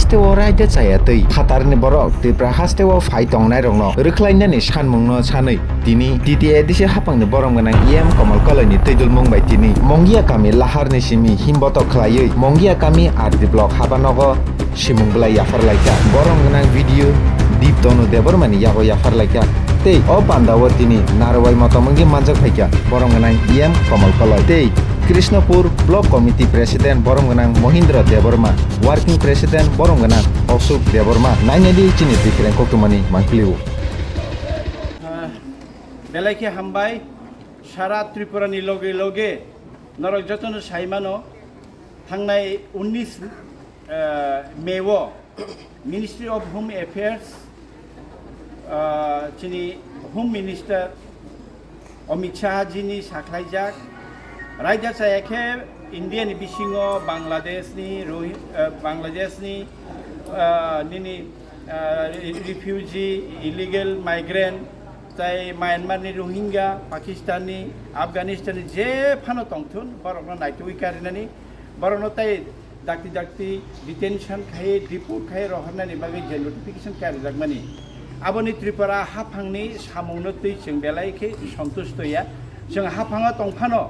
hasteo raida chayatui khatarni borok tipra hasteo phai tongnai rokno rwkhlainani sanmungno sanui tini TTA dise hapangni borok gana Kamal Kalai ni tydul mungbai tini mongia kami laharni simi himboto khlaiui mongia kami RD block habanogo Swimong Bwlai Yaphar laika borok gana video deep tono debormani yago Yaphar laika tei o pandawo tini narwai motomongi manjak phaika borok gana Kamal Kalai tei Krishnapur Block Committee President borong ganang Mohindra Deborma, Working President borong ganang Osuk Deborma, nainadi chini tikren koktumani mangkliu. Bwlai hambai সারা ত্রিপুরানি লগে লগে নরক যতন সাইমানো থাংনাই 19 মেও ministry of home affairs চিনি home minister Amit Shah জিনি সাখলাইজাক রাজ্য একে Indian বিশিং বাংলাদেশনি নিনি refugee illegal migrant তাই মায়ানমারনি Rohingya Pakistani Afghanistani যে ফানো তংথুন বরনো নাইটুই কারিনানি বরনো তাই ডাক্তি ডাক্তি ডিটেনশন খাই ডিপোর্ট খাই রহনানি বাগै जेल नोटिफिकेशन कारि जागमानि आबोनि त्रिपुरा हाफांनि सामुंनो तै जों बेलायखे सन्तुष्टया जों हाफाङा तंफानो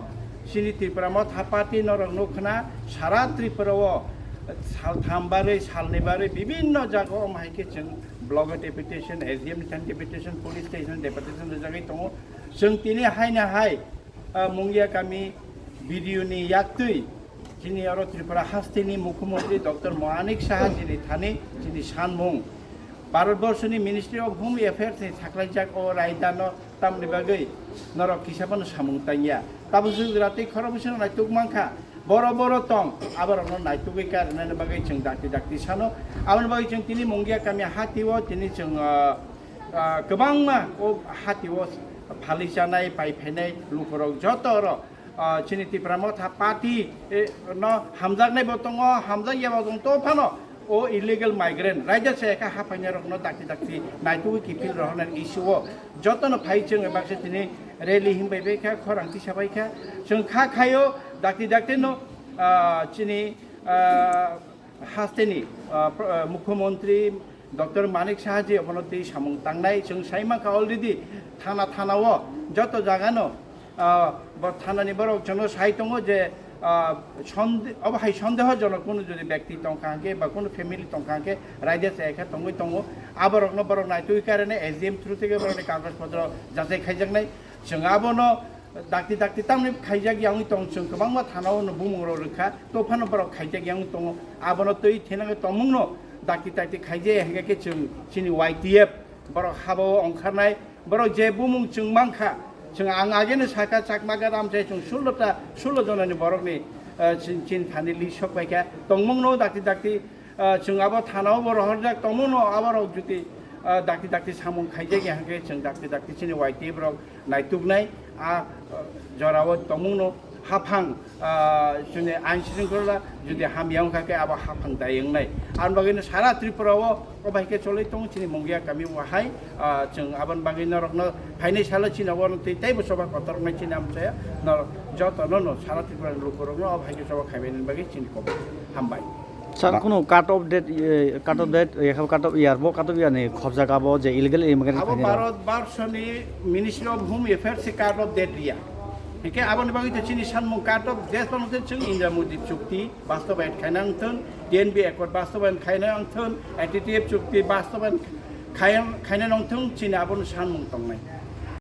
सिनि त्रिपुरा म थापाति नरक नखना सारा त्रिपुराव सालथामबारै सालनैबारै विभिन्न जायगायाव माहायखे जों ब्लक डेपुटेशन एसडीएम थान डेपुटेशन पुलिस स्टेशन डेपुटेशन जागाय दङ जों तिनि हायना हाय मंगिया गामि भिडिअनि याक्तै जिनि आरो त्रिपुरा हास्टेनि मुख्यमंत्री डॉक्टर मानिक साहा जिनि थानि जिनि सानमुं भारतबर्षनि मिनिस्ट्री अफ होम एफेयार्स नि साख्लायजाक अ रायदानो तामनि बागै नरक हिसाबनो सामुंताया ताबो जों रातै खरबसन नायतुक मांखा बर तं आबार नायतुकै कारनानि बागै जों दाक्ति दाक्ति सानो आबार बागै जों तिनि मंगिया गामि हातिव तिनि जों गोबांमा अ हातिव फालि जानाय पाइफायनाय लुफोराव जतर चिनि त्रिपुरा म था पार्टी न हामजानाय बतङ हामजायाव दं तो फानो ओ इलिगेल माइग्रेंट राज्य से एका हाफायना रखनो दाक्ति दाक्ति नायतुकै किफिल रहनाय इस्युओ जतन फाइ जों बाक्से तिनि रेली हिमबायबायखा खरांथि साबायखा जों खायो दाक्ति दाक्ति न चिनि हास्टेनि मुख्यमंत्री डॉक्टर मानिक साहाजी अबनति सामुं तांनाय जों साइमाखा अलरेडी थानाव जत जागानो थानानि बरक जनो साइ दङ जे अबहाय सन्देहजनक कोनो যদি ব্যক্তি তংখাকে বা কোনো ফ্যামিলি তংখাকে রাজ্য একা তঙ্গই তঙ্গ আবরক বরক নাইতুই কারণে এসডিএম থ্রু থেকে বরক কাগজপত্র যাচাই খাইজাকনাय जों आबनो दाक्ति दाक्ति तामनि खाइजाक यां दं जों गोबांमा थानाव बुमुंरो रोखा तोफानो बरक खाइजाक यां दं आबनो तै थेनांग तमुंनो दाक्ति दाक्ति खाइजे हेगाके जों सिनि वाइटिएफ बरक हाबो अंखारनाय बरक जे बुमुं जों मांखा जों आं आगेनो साका चाकमागा रामसे जों 16 जननि बरकनि चिन थानि लिसक बायका तंमुंनो दाक्ति दाक्ति जों आबो थानाव बरक हरजाक तमुंनो आबारो जुति दाक्ति दाक्ति सामुं खाइजाक यांगे जों दाक्ति दाक्ति चिनि वाइटिएफ बरक नायतुकनाय जराव तमुंनो हाफां जोंनि आइन सिजनखौला जुदि हामियाव खाके आबा हाफां दायंनाय आन बागैनो सारा त्रिपुराव अबायके चलै दं चिनि मंगिया गामि वाहाय जों आबान बागैनो रखनो फाइनाय साल चिनाव तै बसबा कतरनाय चिना आमसाया न जतन न सारा त्रिपुरा लोकरनो अबायके सभा खाइबेन बागै चिनि कब हामबाय सर कोनो काट ऑफ डेट एखा काट ऑफ इयार बो काट ऑफ इयार ने खबजा गाबो जे इलीगल इमिग्रेंट फाइनाय भारत बर्षनि मिनिस्ट्री अफ होम अफेयर्स से काट ऑफ डेट रिया हेके आबानि बागै चिनि सानमुं काट ऑफ डेट बनथे जों इंडिया मुदि चुक्ति बास्तबायन खायनांथोन डीएनबी एकर्ड बास्तबायन खायनांथोन एटीटीएफ चुक्ति बास्तबायन खायनांथोन चिनि आबानि सानमुं तंनाय